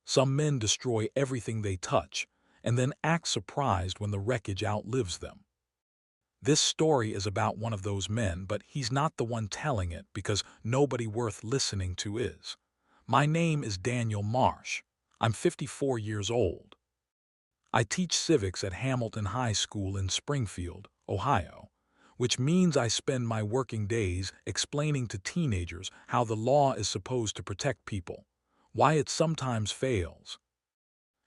Some men destroy everything they touch and then act surprised when the wreckage outlives them. This story is about one of those men, but he's not the one telling it because nobody worth listening to is. My name is Daniel Marsh. I'm 54 years old. I teach civics at Hamilton High School in Springfield, Ohio, which means I spend my working days explaining to teenagers how the law is supposed to protect people, why it sometimes fails,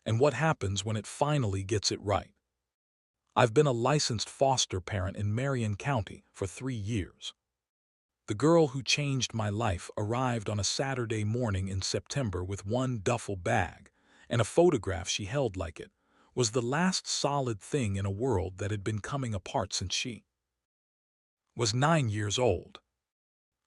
and what happens when it finally gets it right. I've been a licensed foster parent in Marion County for 3 years. The girl who changed my life arrived on a Saturday morning in September with one duffel bag, and a photograph she held like it was the last solid thing in a world that had been coming apart since she was 9 years old.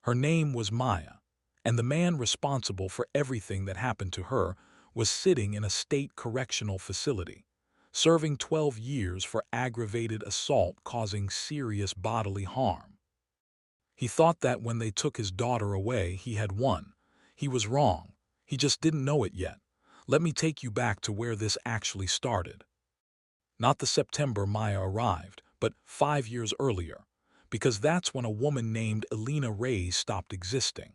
Her name was Maya, and the man responsible for everything that happened to her was sitting in a state correctional facility, serving 12 years for aggravated assault causing serious bodily harm. He thought that when they took his daughter away, he had won. He was wrong. He just didn't know it yet. Let me take you back to where this actually started. Not the September Maya arrived, but 5 years earlier, because that's when a woman named Elena Reyes stopped existing.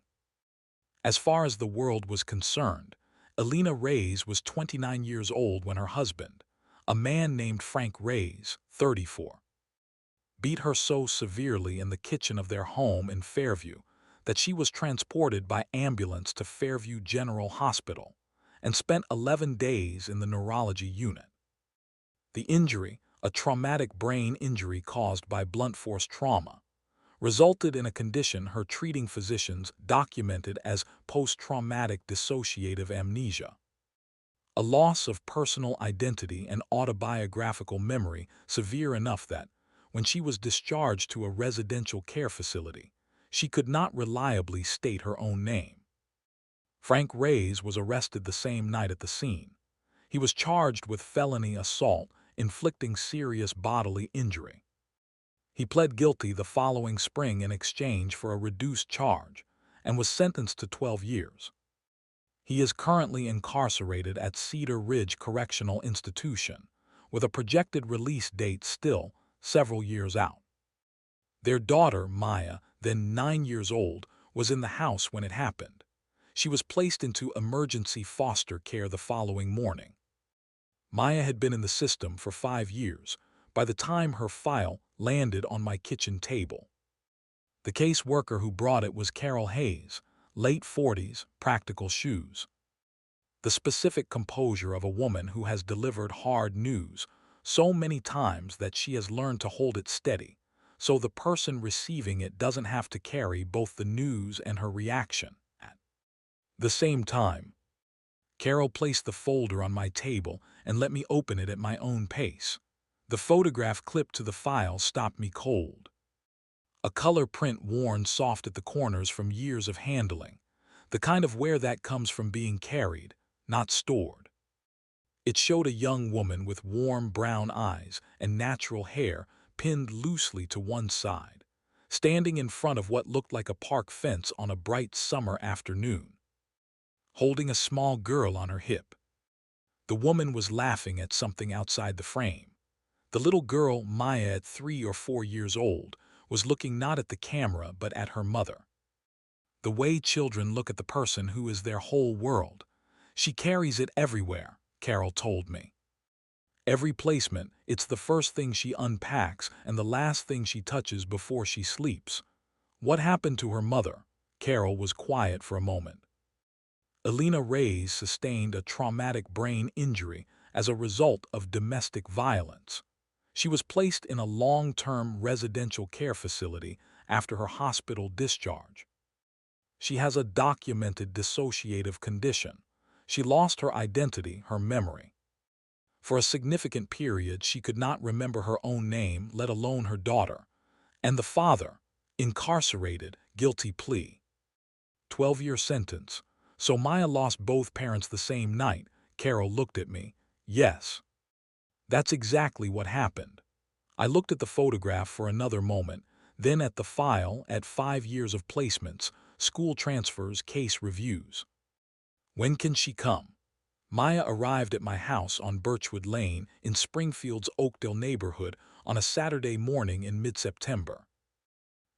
As far as the world was concerned, Elena Reyes was 29 years old when her husband, a man named Frank Reyes, 34, beat her so severely in the kitchen of their home in Fairview that she was transported by ambulance to Fairview General Hospital and spent 11 days in the neurology unit. The injury, a traumatic brain injury caused by blunt force trauma, resulted in a condition her treating physicians documented as post-traumatic dissociative amnesia, a loss of personal identity and autobiographical memory severe enough that, when she was discharged to a residential care facility, she could not reliably state her own name. Frank Reyes was arrested the same night at the scene. He was charged with felony assault, inflicting serious bodily injury. He pled guilty the following spring in exchange for a reduced charge and was sentenced to 12 years. He is currently incarcerated at Cedar Ridge Correctional Institution, with a projected release date still several years out. Their daughter, Maya, then 9 years old, was in the house when it happened. She was placed into emergency foster care the following morning. Maya had been in the system for 5 years by the time her file landed on my kitchen table. The caseworker who brought it was Carol Hayes, late 40s, practical shoes. The specific composure of a woman who has delivered hard news so many times that she has learned to hold it steady, so the person receiving it doesn't have to carry both the news and her reaction at the same time. Carol placed the folder on my table and let me open it at my own pace. The photograph clipped to the file stopped me cold. A color print worn soft at the corners from years of handling, the kind of wear that comes from being carried, not stored. It showed a young woman with warm brown eyes and natural hair pinned loosely to one side, standing in front of what looked like a park fence on a bright summer afternoon, holding a small girl on her hip. The woman was laughing at something outside the frame. The little girl, Maya, at 3 or 4 years old, was looking not at the camera but at her mother. The way children look at the person who is their whole world. She carries it everywhere, Carol told me. Every placement, it's the first thing she unpacks and the last thing she touches before she sleeps. What happened to her mother? Carol was quiet for a moment. Elena Reyes sustained a traumatic brain injury as a result of domestic violence. She was placed in a long-term residential care facility after her hospital discharge. She has a documented dissociative condition. She lost her identity, her memory. For a significant period, she could not remember her own name, let alone her daughter. And the father, incarcerated, guilty plea. 12-year sentence. So Maya lost both parents the same night. Carol looked at me. Yes. That's exactly what happened. I looked at the photograph for another moment, then at the file, at 5 years of placements, school transfers, case reviews. When can she come? Maya arrived at my house on Birchwood Lane in Springfield's Oakdale neighborhood on a Saturday morning in mid-September.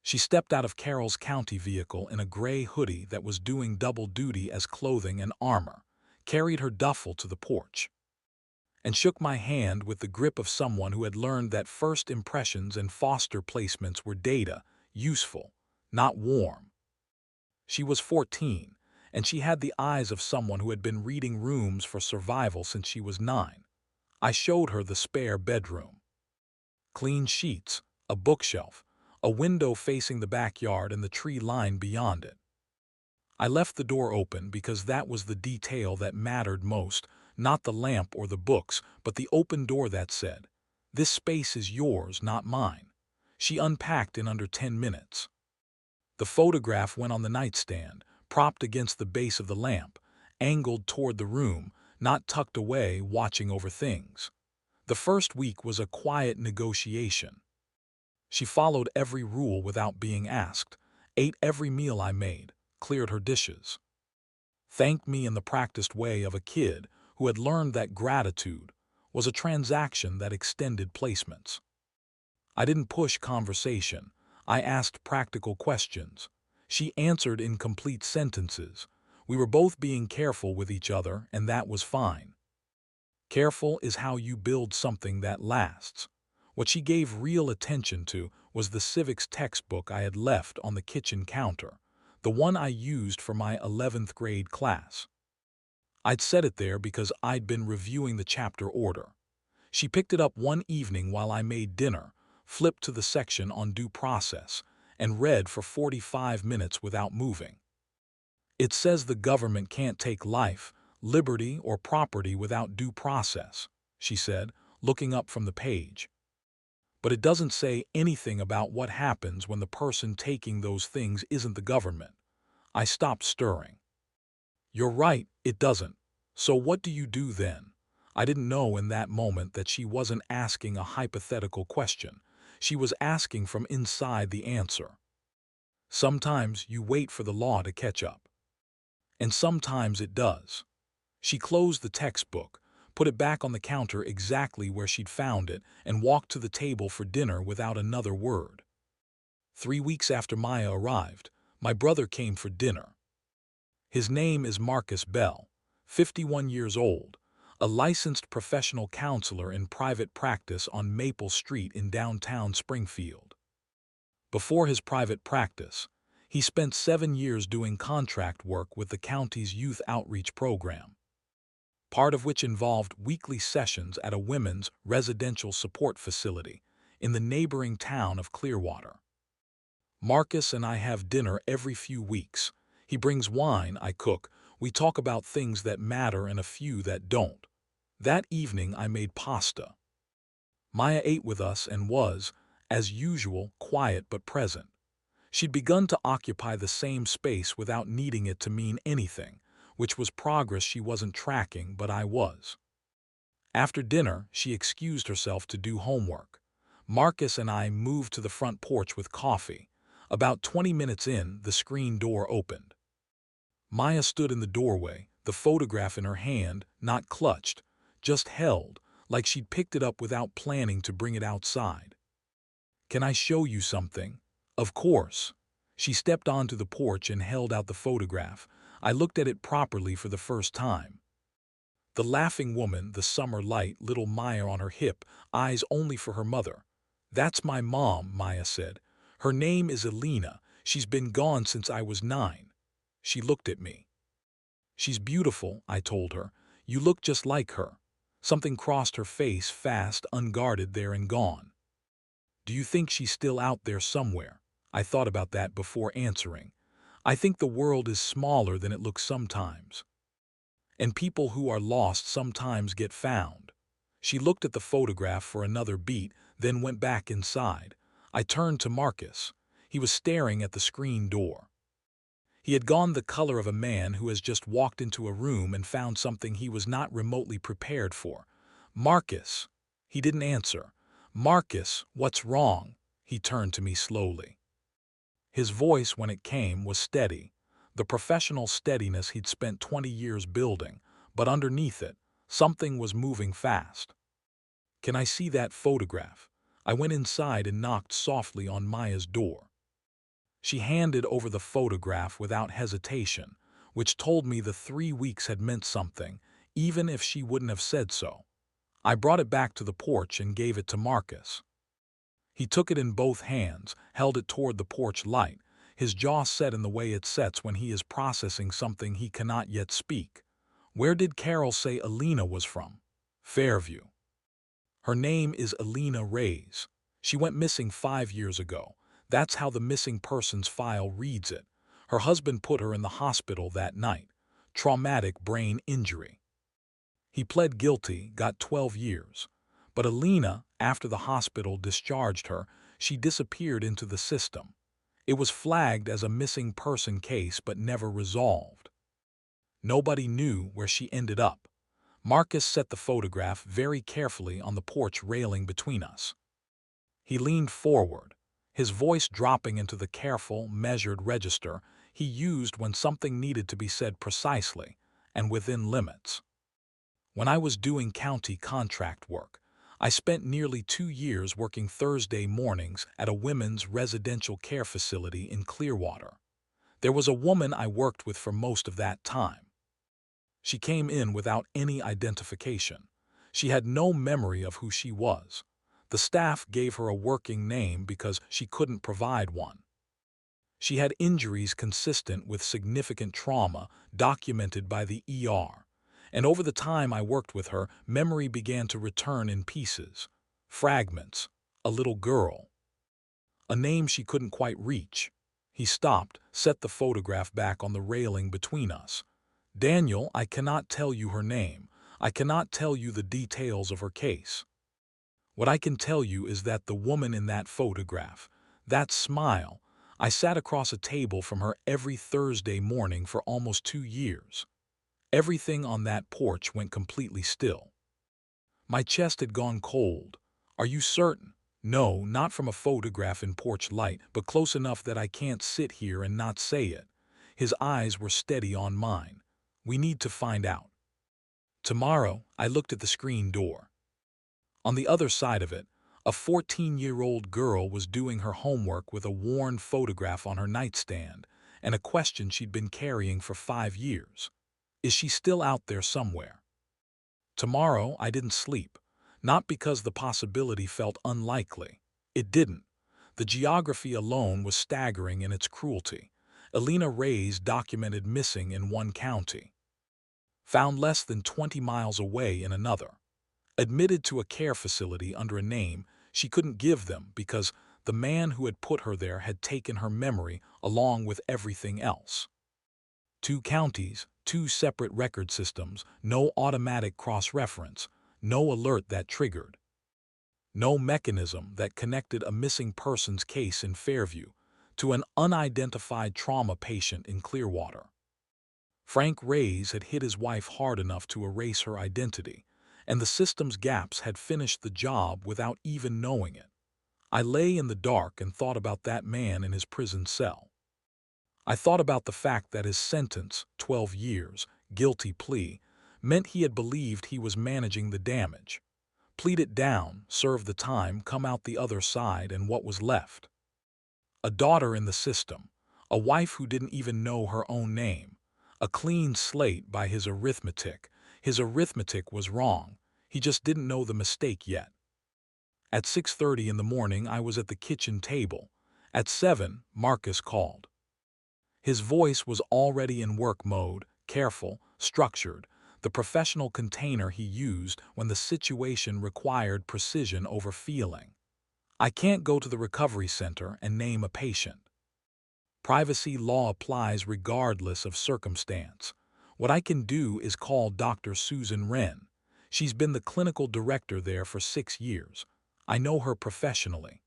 She stepped out of Carroll's county vehicle in a gray hoodie that was doing double duty as clothing and armor, carried her duffel to the porch, and shook my hand with the grip of someone who had learned that first impressions and foster placements were data, useful, not warm. She was 14, and she had the eyes of someone who had been reading Rooms for Survival since she was 9. I showed her the spare bedroom. Clean sheets, a bookshelf, a window facing the backyard and the tree line beyond it. I left the door open because that was the detail that mattered most, not the lamp or the books, but the open door that said, "This space is yours, not mine." She unpacked in under 10 minutes. The photograph went on the nightstand, propped against the base of the lamp, angled toward the room, not tucked away watching over things. The first week was a quiet negotiation. She followed every rule without being asked, ate every meal I made, cleared her dishes, thanked me in the practiced way of a kid who had learned that gratitude was a transaction that extended placements. I didn't push conversation. I asked practical questions. She answered in complete sentences. We were both being careful with each other, and that was fine. Careful is how you build something that lasts. What she gave real attention to was the civics textbook I had left on the kitchen counter, the one I used for my 11th grade class. I'd set it there because I'd been reviewing the chapter order. She picked it up one evening while I made dinner, flipped to the section on due process, and read for 45 minutes without moving. It says the government can't take life, liberty, or property without due process, she said, looking up from the page. But it doesn't say anything about what happens when the person taking those things isn't the government. I stopped stirring. You're right, it doesn't. So what do you do then? I didn't know in that moment that she wasn't asking a hypothetical question. She was asking from inside the answer. Sometimes you wait for the law to catch up. And sometimes it does. She closed the textbook, put it back on the counter exactly where she'd found it, and walked to the table for dinner without another word. 3 weeks after Maya arrived, my brother came for dinner. His name is Marcus Bell, 51 years old, a licensed professional counselor in private practice on Maple Street in downtown Springfield. Before his private practice, he spent 7 years doing contract work with the county's youth outreach program, part of which involved weekly sessions at a women's residential support facility in the neighboring town of Clearwater. Marcus and I have dinner every few weeks. He brings wine, I cook, we talk about things that matter and a few that don't. That evening I made pasta. Maya ate with us and was, as usual, quiet but present. She'd begun to occupy the same space without needing it to mean anything, which was progress she wasn't tracking, but I was. After dinner, she excused herself to do homework. Marcus and I moved to the front porch with coffee. About 20 minutes in, the screen door opened. Maya stood in the doorway, the photograph in her hand, not clutched, just held, like she'd picked it up without planning to bring it outside. "Can I show you something?" "Of course." She stepped onto the porch and held out the photograph. I looked at it properly for the first time. The laughing woman, the summer light, little Maya on her hip, eyes only for her mother. "That's my mom," Maya said. "Her name is Elena. She's been gone since I was 9. She looked at me. "She's beautiful," I told her. "You look just like her." Something crossed her face, fast, unguarded, there and gone. "Do you think she's still out there somewhere?" I thought about that before answering. I think the world is smaller than it looks sometimes. And people who are lost sometimes get found. She looked at the photograph for another beat, then went back inside. I turned to Marcus. He was staring at the screen door. He had gone the color of a man who has just walked into a room and found something he was not remotely prepared for. "Marcus." He didn't answer. "Marcus, what's wrong?" He turned to me slowly. His voice, when it came, was steady, the professional steadiness he'd spent 20 years building, but underneath it, something was moving fast. "Can I see that photograph?" I went inside and knocked softly on Maya's door. She handed over the photograph without hesitation, which told me the 3 weeks had meant something, even if she wouldn't have said so. I brought it back to the porch and gave it to Marcus. He took it in both hands, held it toward the porch light, his jaw set in the way it sets when he is processing something he cannot yet speak. Where did Carol say Alina was from? Fairview. Her name is Alina Reyes. She went missing 5 years ago. That's how the missing persons file reads it. Her husband put her in the hospital that night. Traumatic brain injury. He pled guilty, got 12 years. But Alina, after the hospital discharged her, she disappeared into the system. It was flagged as a missing person case but never resolved. Nobody knew where she ended up. Marcus set the photograph very carefully on the porch railing between us. He leaned forward, his voice dropping into the careful, measured register he used when something needed to be said precisely and within limits. When I was doing county contract work, I spent nearly 2 years working Thursday mornings at a women's residential care facility in Clearwater. There was a woman I worked with for most of that time. She came in without any identification. She had no memory of who she was. The staff gave her a working name because she couldn't provide one. She had injuries consistent with significant trauma documented by the ER. And over the time I worked with her, memory began to return in pieces, fragments, a little girl. A name she couldn't quite reach. He stopped, set the photograph back on the railing between us. "Daniel, I cannot tell you her name. I cannot tell you the details of her case. What I can tell you is that the woman in that photograph, that smile, I sat across a table from her every Thursday morning for almost 2 years. Everything on that porch went completely still. My chest had gone cold. Are you certain? No, not from a photograph in porch light, but close enough that I can't sit here and not say it." His eyes were steady on mine. "We need to find out." Tomorrow, I looked at the screen door. On the other side of it, a 14-year-old girl was doing her homework with a worn photograph on her nightstand and a question she'd been carrying for 5 years. Is she still out there somewhere? Tomorrow, I didn't sleep. Not because the possibility felt unlikely. It didn't. The geography alone was staggering in its cruelty. Alina Reyes documented missing in one county. Found less than 20 miles away in another. Admitted to a care facility under a name she couldn't give them because the man who had put her there had taken her memory along with everything else. 2 counties, 2 separate record systems, no automatic cross-reference, no alert that triggered. No mechanism that connected a missing persons case in Fairview to an unidentified trauma patient in Clearwater. Frank Reyes had hit his wife hard enough to erase her identity, and the system's gaps had finished the job without even knowing it. I lay in the dark and thought about that man in his prison cell. I thought about the fact that his sentence, 12 years, guilty plea, meant he had believed he was managing the damage. Plead it down, serve the time, come out the other side, and what was left? A daughter in the system, a wife who didn't even know her own name, a clean slate by his arithmetic. His arithmetic was wrong. He just didn't know the mistake yet. At 6:30 in the morning, I was at the kitchen table. At 7, Marcus called. His voice was already in work mode, careful, structured, the professional container he used when the situation required precision over feeling. "I can't go to the recovery center and name a patient. Privacy law applies regardless of circumstance. What I can do is call Dr. Susan Wren. She's been the clinical director there for 6 years. I know her professionally.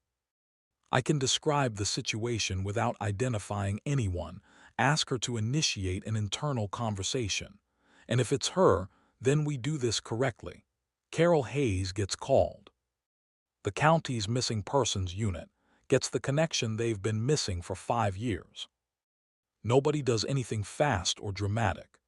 I can describe the situation without identifying anyone, ask her to initiate an internal conversation. And if it's her, then we do this correctly." Carol Hayes gets called. The county's missing persons unit gets the connection they've been missing for 5 years. Nobody does anything fast or dramatic.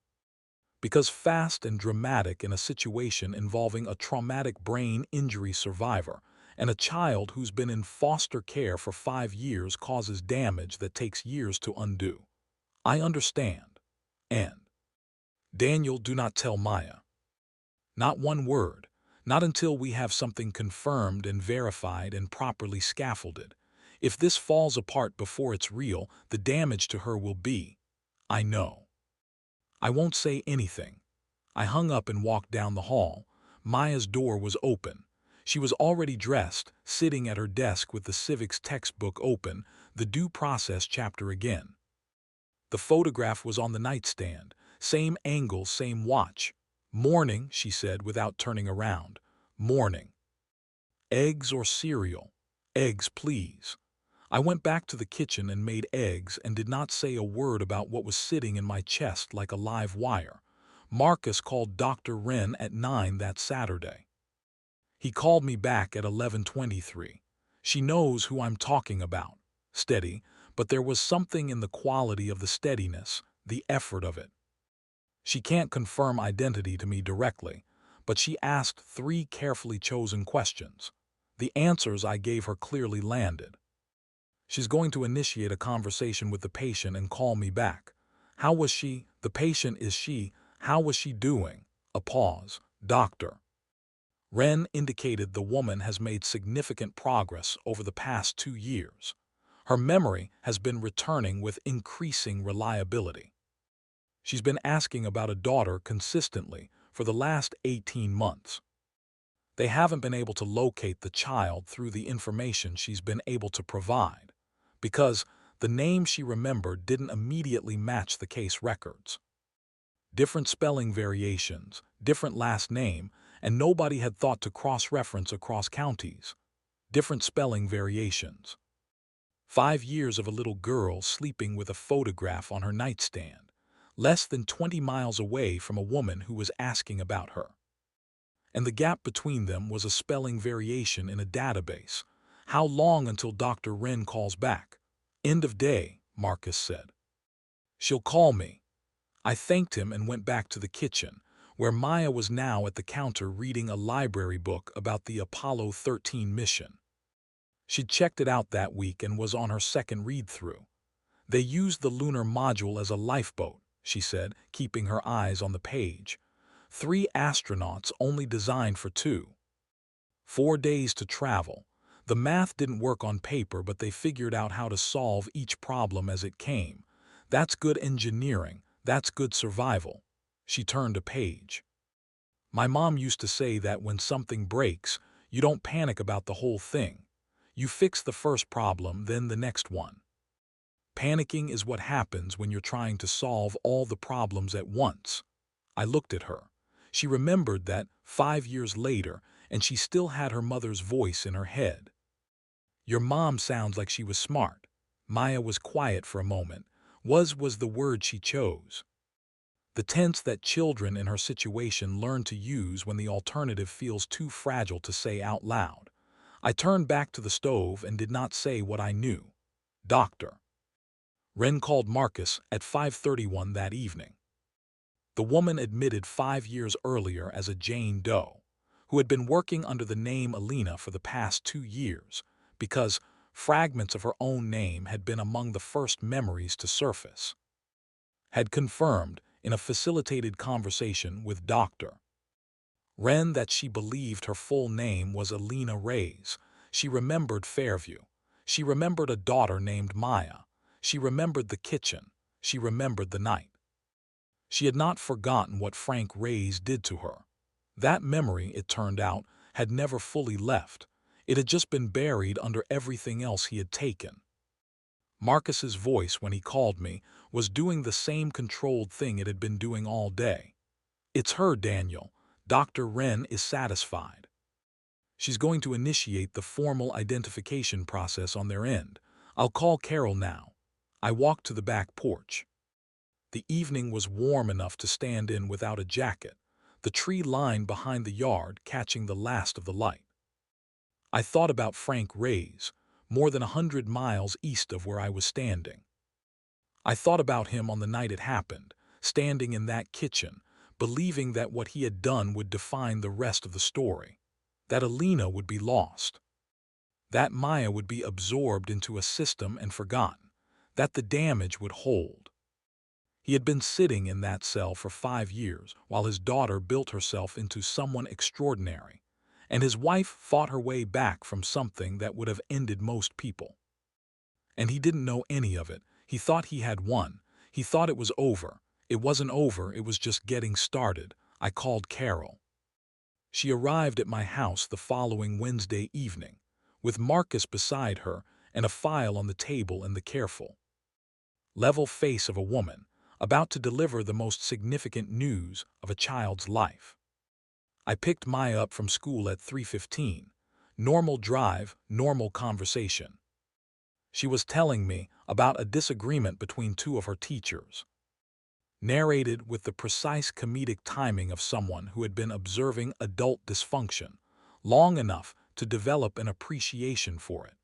Because fast and dramatic in a situation involving a traumatic brain injury survivor and a child who's been in foster care for 5 years causes damage that takes years to undo. I understand. And, Daniel, do not tell Maya. Not one word. Not until we have something confirmed and verified and properly scaffolded. If this falls apart before it's real, the damage to her will be. I know. I won't say anything. I hung up and walked down the hall. Maya's door was open. She was already dressed, sitting at her desk with the civics textbook open, the due process chapter again. The photograph was on the nightstand. Same angle, same watch. Morning, she said without turning around. Morning. Eggs or cereal? Eggs, please. I went back to the kitchen and made eggs and did not say a word about what was sitting in my chest like a live wire. Marcus called Dr. Wren at 9 that Saturday. He called me back at 11:23. She knows who I'm talking about. Steady, but there was something in the quality of the steadiness, the effort of it. She can't confirm identity to me directly, but she asked 3 carefully chosen questions. The answers I gave her clearly landed. She's going to initiate a conversation with the patient and call me back. How was she? The patient is she. How was she doing? A pause. Doctor. Wren indicated the woman has made significant progress over the past 2 years. Her memory has been returning with increasing reliability. She's been asking about a daughter consistently for the last 18 months. They haven't been able to locate the child through the information she's been able to provide, because the name she remembered didn't immediately match the case records. Different spelling variations, different last name, and nobody had thought to cross-reference across counties. Different spelling variations. 5 years of a little girl sleeping with a photograph on her nightstand, less than 20 miles away from a woman who was asking about her. And the gap between them was a spelling variation in a database. How long until Dr. Wren calls back? End of day, Marcus said. She'll call me. I thanked him and went back to the kitchen, where Maya was now at the counter reading a library book about the Apollo 13 mission. She'd checked it out that week and was on her second read-through. They used the lunar module as a lifeboat, she said, keeping her eyes on the page. 3 astronauts only designed for 2. 4 days to travel. The math didn't work on paper, but they figured out how to solve each problem as it came. That's good engineering. That's good survival. She turned a page. My mom used to say that when something breaks, you don't panic about the whole thing. You fix the first problem, then the next one. Panicking is what happens when you're trying to solve all the problems at once. I looked at her. She remembered that 5 years later, and she still had her mother's voice in her head. Your mom sounds like she was smart. Maya was quiet for a moment. Was the word she chose. The tense that children in her situation learn to use when the alternative feels too fragile to say out loud. I turned back to the stove and did not say what I knew. Doctor. Wren called Marcus at 5:31 that evening. The woman admitted 5 years earlier as a Jane Doe, who had been working under the name Alina for the past 2 years, because fragments of her own name had been among the first memories to surface. Had confirmed, in a facilitated conversation with Dr. Wren, that she believed her full name was Alina Reyes. She remembered Fairview. She remembered a daughter named Maya. She remembered the kitchen. She remembered the night. She had not forgotten what Frank Reyes did to her. That memory, it turned out, had never fully left. It had just been buried under everything else he had taken. Marcus's voice, when he called me, was doing the same controlled thing it had been doing all day. It's her, Daniel. Dr. Wren is satisfied. She's going to initiate the formal identification process on their end. I'll call Carol now. I walked to the back porch. The evening was warm enough to stand in without a jacket, the tree line behind the yard catching the last of the light. I thought about Frank Reyes, more than 100 miles east of where I was standing. I thought about him on the night it happened, standing in that kitchen, believing that what he had done would define the rest of the story, that Alina would be lost, that Maya would be absorbed into a system and forgotten, that the damage would hold. He had been sitting in that cell for 5 years while his daughter built herself into someone extraordinary, and his wife fought her way back from something that would have ended most people. And he didn't know any of it. He thought he had won. He thought it was over. It wasn't over, it was just getting started. I called Carol. She arrived at my house the following Wednesday evening, with Marcus beside her and a file on the table and the careful, level face of a woman about to deliver the most significant news of a child's life. I picked Maya up from school at 3:15. Normal drive, normal conversation. She was telling me about a disagreement between two of her teachers, narrated with the precise comedic timing of someone who had been observing adult dysfunction long enough to develop an appreciation for it.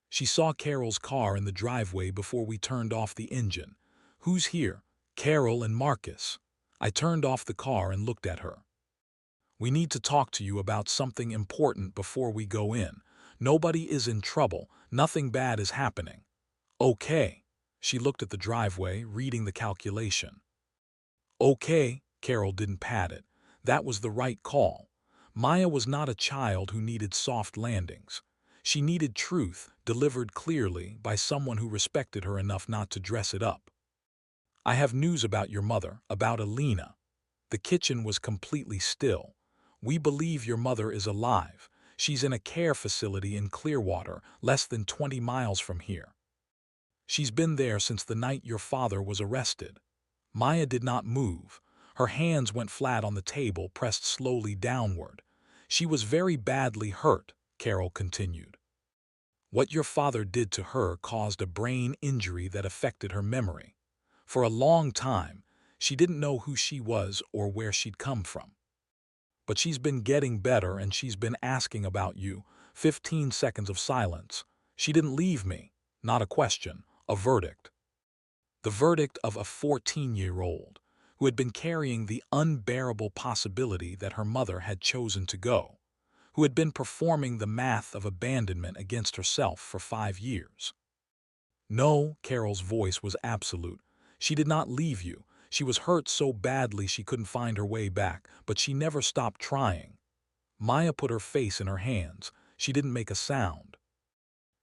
She saw Carol's car in the driveway before we turned off the engine. "Who's here?" "Carol and Marcus." I turned off the car and looked at her. "We need to talk to you about something important before we go in. Nobody is in trouble. Nothing bad is happening." "Okay." She looked at the driveway, reading the calculation. "Okay." Carol didn't pad it. That was the right call. Maya was not a child who needed soft landings. She needed truth, delivered clearly by someone who respected her enough not to dress it up. "I have news about your mother, about Alina." The kitchen was completely still. "We believe your mother is alive. She's in a care facility in Clearwater, less than 20 miles from here. She's been there since the night your father was arrested." Maya did not move. Her hands went flat on the table, pressed slowly downward. "She was very badly hurt," Carol continued. "What your father did to her caused a brain injury that affected her memory. For a long time, she didn't know who she was or where she'd come from. But she's been getting better and she's been asking about you." 15 seconds of silence. "She didn't leave me." Not a question, a verdict. The verdict of a 14-year-old who had been carrying the unbearable possibility that her mother had chosen to go, who had been performing the math of abandonment against herself for 5 years. "No," Carol's voice was absolute. "She did not leave you. She was hurt so badly she couldn't find her way back, but she never stopped trying." Maya put her face in her hands. She didn't make a sound.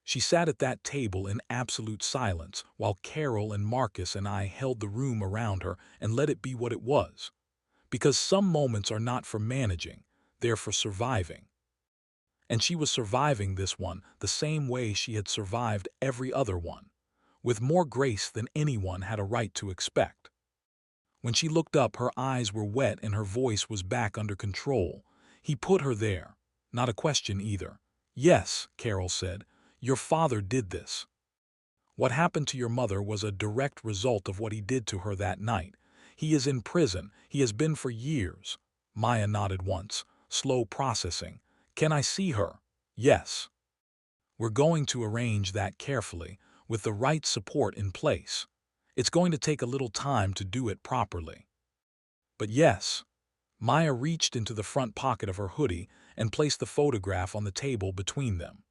She sat at that table in absolute silence while Carol and Marcus and I held the room around her and let it be what it was. Because some moments are not for managing, they're for surviving. And she was surviving this one the same way she had survived every other one, with more grace than anyone had a right to expect. When she looked up, her eyes were wet and her voice was back under control. "He put her there." Not a question either. "Yes," Carol said, "your father did this. What happened to your mother was a direct result of what he did to her that night. He is in prison. He has been for years." Maya nodded once, slow processing. "Can I see her?" "Yes." "We're going to arrange that carefully, with the right support in place. It's going to take a little time to do it properly. But yes." Maya reached into the front pocket of her hoodie and placed the photograph on the table between them.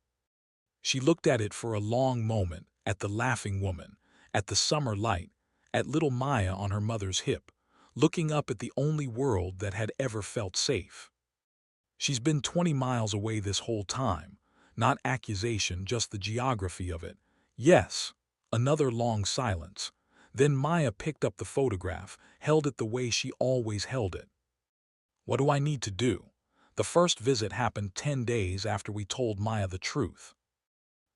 She looked at it for a long moment, at the laughing woman, at the summer light, at little Maya on her mother's hip, looking up at the only world that had ever felt safe. "She's been 20 miles away this whole time." Not accusation, just the geography of it. "Yes." Another long silence. Then Maya picked up the photograph, held it the way she always held it. "What do I need to do?" The first visit happened 10 days after we told Maya the truth.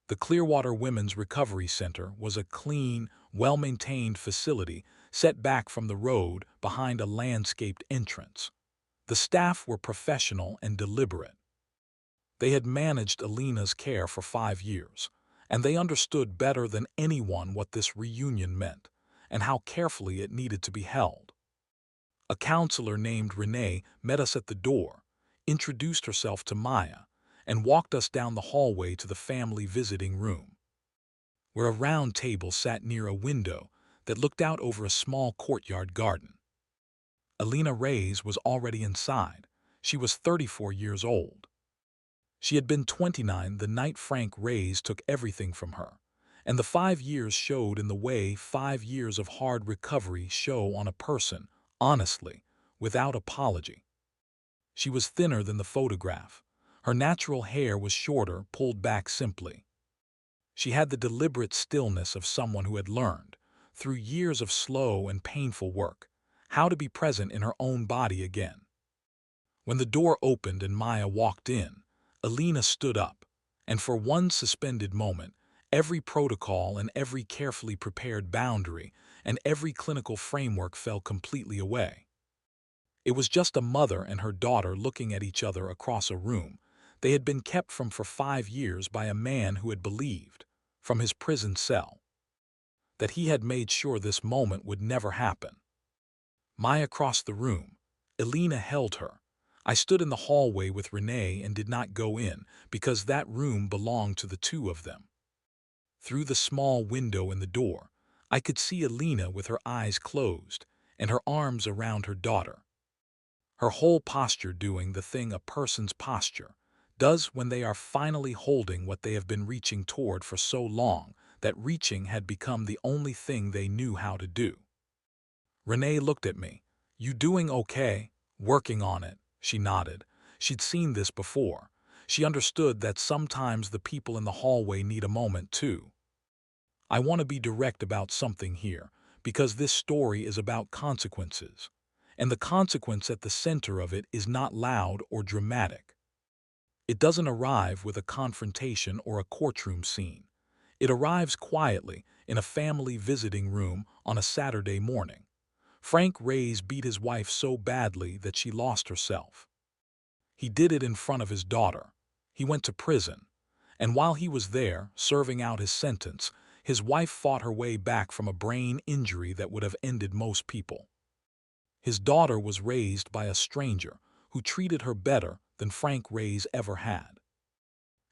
The Clearwater Women's Recovery Center was a clean, well-maintained facility set back from the road behind a landscaped entrance. The staff were professional and deliberate. They had managed Alina's care for 5 years, and they understood better than anyone what this reunion meant and how carefully it needed to be held. A counselor named Renee met us at the door, introduced herself to Maya, and walked us down the hallway to the family visiting room, where a round table sat near a window that looked out over a small courtyard garden. Alina Reyes was already inside. She was 34 years old. She had been 29 the night Frank Reyes took everything from her, and the 5 years showed in the way 5 years of hard recovery show on a person, honestly, without apology. She was thinner than the photograph. Her natural hair was shorter, pulled back simply. She had the deliberate stillness of someone who had learned, through years of slow and painful work, how to be present in her own body again. When the door opened and Maya walked in, Alina stood up, and for one suspended moment, every protocol and every carefully prepared boundary and every clinical framework fell completely away. It was just a mother and her daughter looking at each other across a room they had been kept from for 5 years by a man who had believed, from his prison cell, that he had made sure this moment would never happen. Maya crossed the room. Alina held her. I stood in the hallway with Renee and did not go in because that room belonged to the two of them. Through the small window in the door, I could see Alina with her eyes closed and her arms around her daughter. Her whole posture doing the thing a person's posture does when they are finally holding what they have been reaching toward for so long that reaching had become the only thing they knew how to do. Renee looked at me. "You doing okay?" "Working on it," she nodded. She'd seen this before. She understood that sometimes the people in the hallway need a moment too. I want to be direct about something here, because this story is about consequences. And the consequence at the center of it is not loud or dramatic. It doesn't arrive with a confrontation or a courtroom scene. It arrives quietly in a family visiting room on a Saturday morning. Frank Reyes beat his wife so badly that she lost herself. He did it in front of his daughter. He went to prison. And while he was there, serving out his sentence, his wife fought her way back from a brain injury that would have ended most people. His daughter was raised by a stranger who treated her better than Frank Reyes ever had.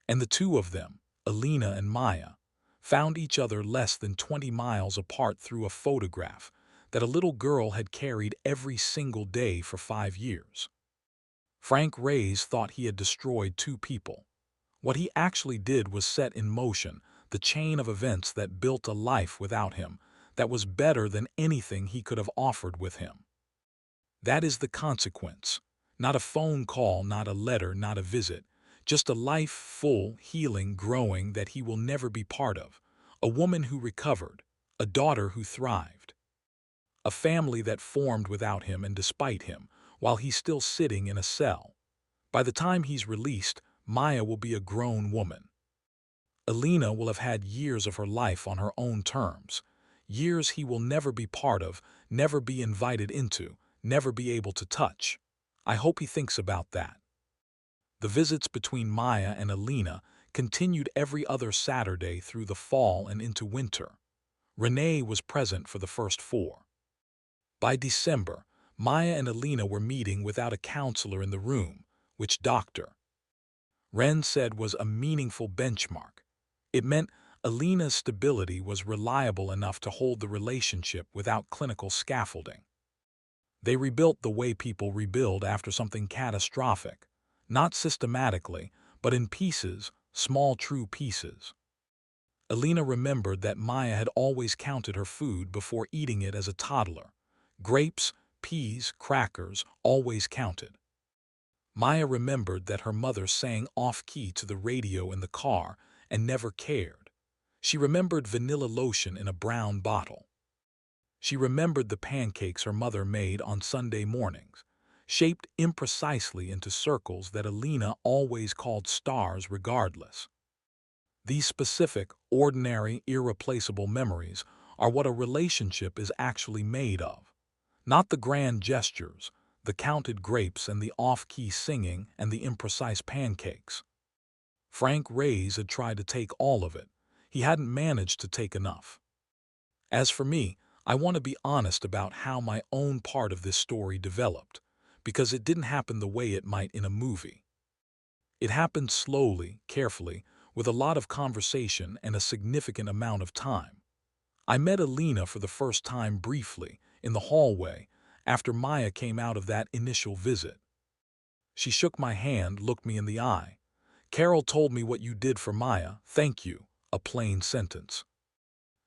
And the two of them, Alina and Maya, found each other less than 20 miles apart through a photograph that a little girl had carried every single day for 5 years. Frank Reyes thought he had destroyed two people. What he actually did was set in motion the chain of events that built a life without him that was better than anything he could have offered with him. That is the consequence. Not a phone call, not a letter, not a visit. Just a life full, healing, growing that he will never be part of. A woman who recovered. A daughter who thrived. A family that formed without him and despite him, while he's still sitting in a cell. By the time he's released, Maya will be a grown woman. Alina will have had years of her life on her own terms. Years he will never be part of, never be invited into, never be able to touch. I hope he thinks about that. The visits between Maya and Alina continued every other Saturday through the fall and into winter. Renee was present for the first 4. By December, Maya and Alina were meeting without a counselor in the room, which Dr. Wren said was a meaningful benchmark. It meant Alina's stability was reliable enough to hold the relationship without clinical scaffolding. They rebuilt the way people rebuild after something catastrophic, not systematically, but in pieces, small true pieces. Alina remembered that Maya had always counted her food before eating it as a toddler. Grapes, peas, crackers, always counted. Maya remembered that her mother sang off-key to the radio in the car and never cared. She remembered vanilla lotion in a brown bottle. She remembered the pancakes her mother made on Sunday mornings, shaped imprecisely into circles that Alina always called stars regardless. These specific, ordinary, irreplaceable memories are what a relationship is actually made of. Not the grand gestures, the counted grapes and the off-key singing and the imprecise pancakes. Frank Reyes had tried to take all of it. He hadn't managed to take enough. As for me, I want to be honest about how my own part of this story developed, because it didn't happen the way it might in a movie. It happened slowly, carefully, with a lot of conversation and a significant amount of time. I met Alina for the first time briefly, in the hallway, after Maya came out of that initial visit. She shook my hand, looked me in the eye. "Carol told me what you did for Maya, thank you," a plain sentence.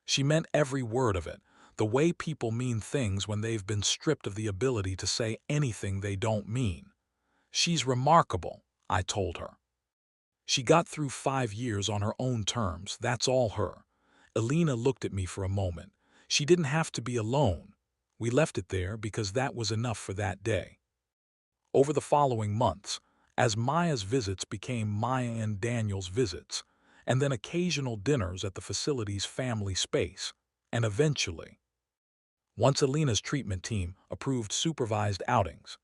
She meant every word of it, the way people mean things when they've been stripped of the ability to say anything they don't mean. "She's remarkable," I told her. "She got through 5 years on her own terms, that's all her." Alina looked at me for a moment. "She didn't have to be alone." We left it there because that was enough for that day. Over the following months, as Maya's visits became Maya and Daniel's visits, and then occasional dinners at the facility's family space, and eventually, once Alina's treatment team approved supervised outings,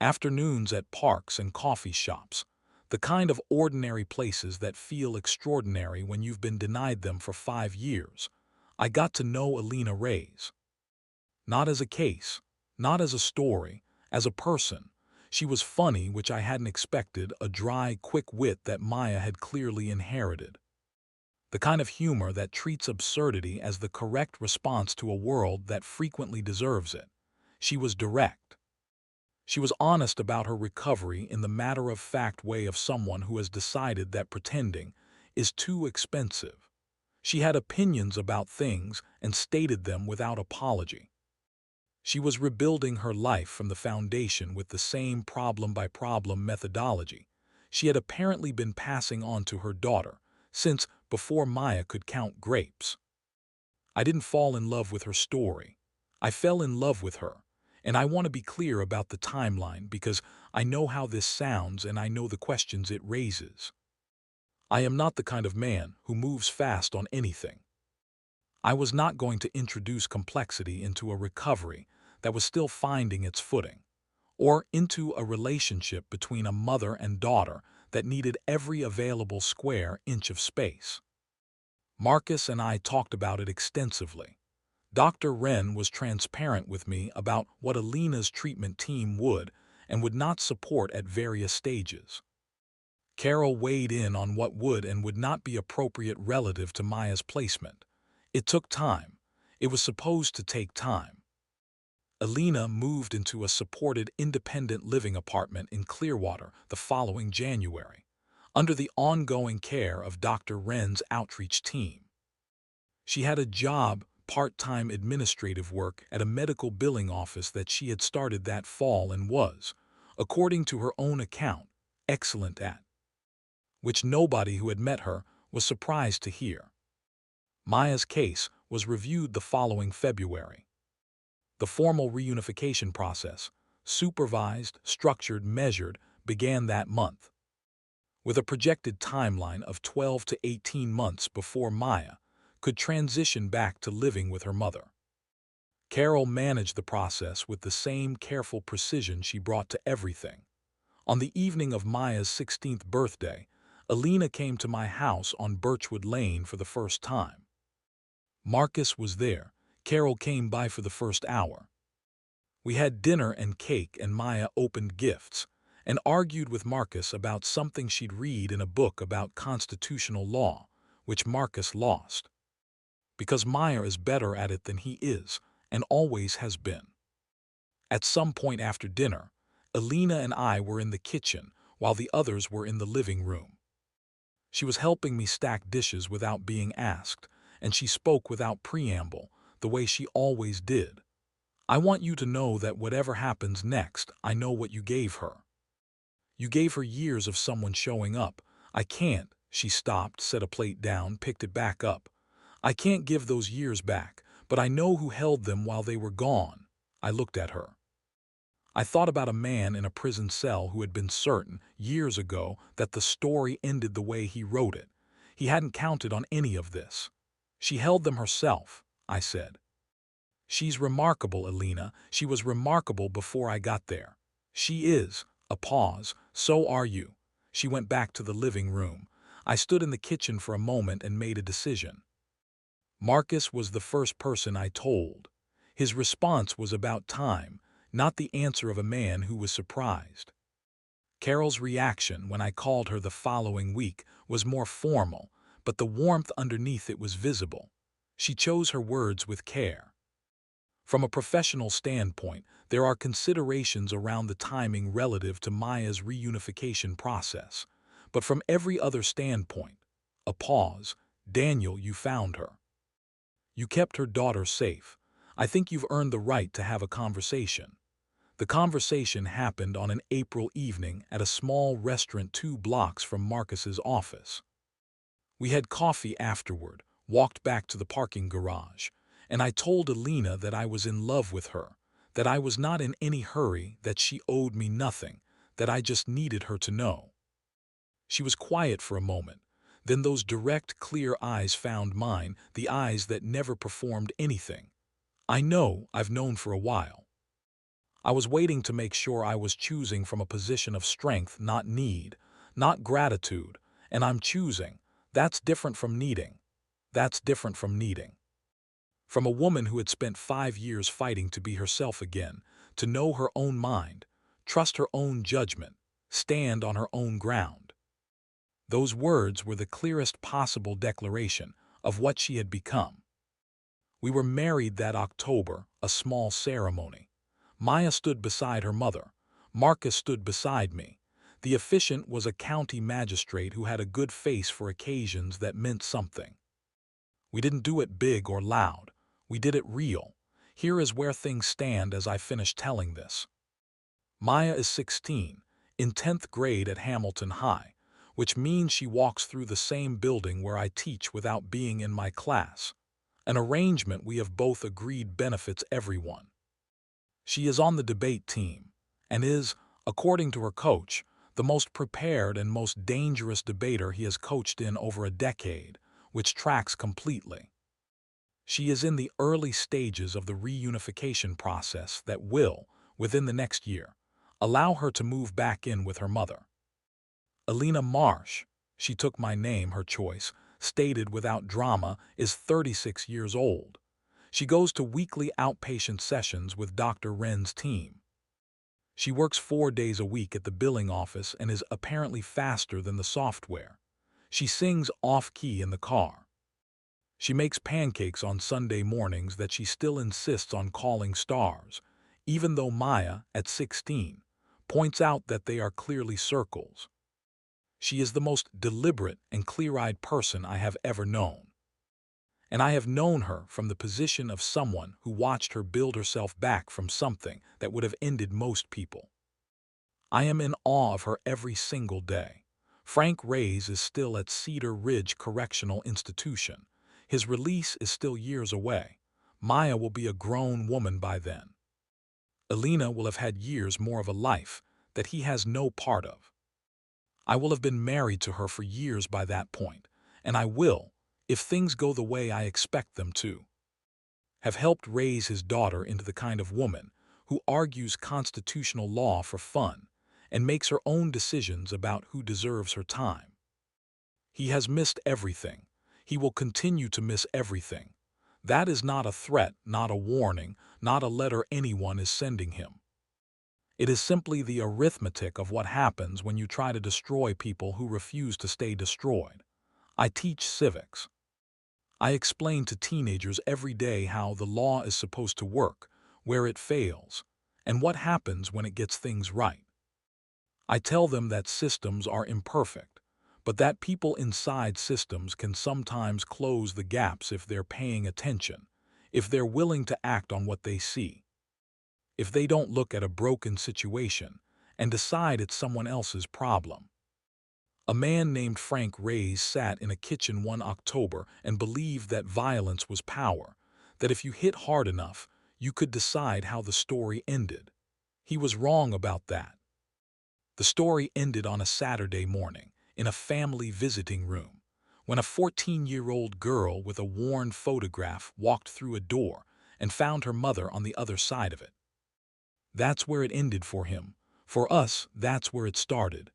afternoons at parks and coffee shops, the kind of ordinary places that feel extraordinary when you've been denied them for 5 years, I got to know Alina Reyes. Not as a case, not as a story, as a person. She was funny, which I hadn't expected, a dry, quick wit that Maya had clearly inherited. The kind of humor that treats absurdity as the correct response to a world that frequently deserves it. She was direct. She was honest about her recovery in the matter-of-fact way of someone who has decided that pretending is too expensive. She had opinions about things and stated them without apology. She was rebuilding her life from the foundation with the same problem-by-problem methodology she had apparently been passing on to her daughter since before Maya could count grapes. I didn't fall in love with her story. I fell in love with her, and I want to be clear about the timeline because I know how this sounds and I know the questions it raises. I am not the kind of man who moves fast on anything. I was not going to introduce complexity into a recovery that was still finding its footing, or into a relationship between a mother and daughter that needed every available square inch of space. Marcus and I talked about it extensively. Dr. Wren was transparent with me about what Alina's treatment team would and would not support at various stages. Carol weighed in on what would and would not be appropriate relative to Maya's placement. It took time. It was supposed to take time. Alina moved into a supported independent living apartment in Clearwater the following January, under the ongoing care of Dr. Wren's outreach team. She had a job, part-time administrative work at a medical billing office that she had started that fall and was, according to her own account, excellent at, which nobody who had met her was surprised to hear. Maya's case was reviewed the following February. The formal reunification process, supervised, structured, measured, began that month, with a projected timeline of 12 to 18 months before Maya could transition back to living with her mother. Carol managed the process with the same careful precision she brought to everything. On the evening of Maya's 16th birthday, Alina came to my house on Birchwood Lane for the first time. Marcus was there. Carol came by for the first hour. We had dinner and cake, and Maya opened gifts and argued with Marcus about something she'd read in a book about constitutional law, which Marcus lost. Because Maya is better at it than he is, and always has been. At some point after dinner, Alina and I were in the kitchen while the others were in the living room. She was helping me stack dishes without being asked, and she spoke without preamble, the way she always did. "I want you to know that whatever happens next, I know what you gave her. You gave her years of someone showing up. I can't." She stopped, set a plate down, picked it back up. "I can't give those years back, but I know who held them while they were gone." I looked at her. I thought about a man in a prison cell who had been certain, years ago, that the story ended the way he wrote it. He hadn't counted on any of this. "She held them herself," I said. "She's remarkable, Alina. She was remarkable before I got there. She is." A pause. "So are you." She went back to the living room. I stood in the kitchen for a moment and made a decision. Marcus was the first person I told. His response was about time, not the answer of a man who was surprised. Carol's reaction when I called her the following week was more formal, but the warmth underneath it was visible. She chose her words with care. From a professional standpoint, there are considerations around the timing relative to Maya's reunification process. But from every other standpoint, a pause, Daniel, you found her. You kept her daughter safe. I think you've earned the right to have a conversation. The conversation happened on an April evening at a small restaurant 2 blocks from Marcus's office. We had coffee afterward, walked back to the parking garage, and I told Alina that I was in love with her, that I was not in any hurry, that she owed me nothing, that I just needed her to know. She was quiet for a moment. Then those direct, clear eyes found mine, the eyes that never performed anything. I know, I've known for a while. I was waiting to make sure I was choosing from a position of strength, not need, not gratitude, and I'm choosing. That's different from needing. That's different from needing. From a woman who had spent 5 years fighting to be herself again, to know her own mind, trust her own judgment, stand on her own ground. Those words were the clearest possible declaration of what she had become. We were married that October, a small ceremony. Maya stood beside her mother. Marcus stood beside me. The officiant was a county magistrate who had a good face for occasions that meant something. We didn't do it big or loud. We did it real. Here is where things stand as I finish telling this. Maya is 16, in 10th grade at Hamilton High, which means she walks through the same building where I teach without being in my class, an arrangement we have both agreed benefits everyone. She is on the debate team, and is, according to her coach, the most prepared and most dangerous debater he has coached in over a decade, which tracks completely. She is in the early stages of the reunification process that will, within the next year, allow her to move back in with her mother. Alina Marsh, she took my name, her choice, stated without drama, is 36 years old. She goes to weekly outpatient sessions with Dr. Wren's team. She works 4 days a week at the billing office and is apparently faster than the software. She sings off-key in the car. She makes pancakes on Sunday mornings that she still insists on calling stars, even though Maya, at 16, points out that they are clearly circles. She is the most deliberate and clear-eyed person I have ever known. And I have known her from the position of someone who watched her build herself back from something that would have ended most people. I am in awe of her every single day. Frank Reyes is still at Cedar Ridge Correctional Institution. His release is still years away. Maya will be a grown woman by then. Alina will have had years more of a life that he has no part of. I will have been married to her for years by that point, and I will, if things go the way I expect them to, have helped raise his daughter into the kind of woman who argues constitutional law for fun and makes her own decisions about who deserves her time. He has missed everything. He will continue to miss everything. That is not a threat, not a warning, not a letter anyone is sending him. It is simply the arithmetic of what happens when you try to destroy people who refuse to stay destroyed. I teach civics. I explain to teenagers every day how the law is supposed to work, where it fails, and what happens when it gets things right. I tell them that systems are imperfect, but that people inside systems can sometimes close the gaps if they're paying attention, if they're willing to act on what they see. If they don't look at a broken situation and decide it's someone else's problem. A man named Frank Reyes sat in a kitchen one October and believed that violence was power, that if you hit hard enough, you could decide how the story ended. He was wrong about that. The story ended on a Saturday morning, in a family visiting room, when a 14-year-old girl with a worn photograph walked through a door and found her mother on the other side of it. That's where it ended for him. For us, that's where it started.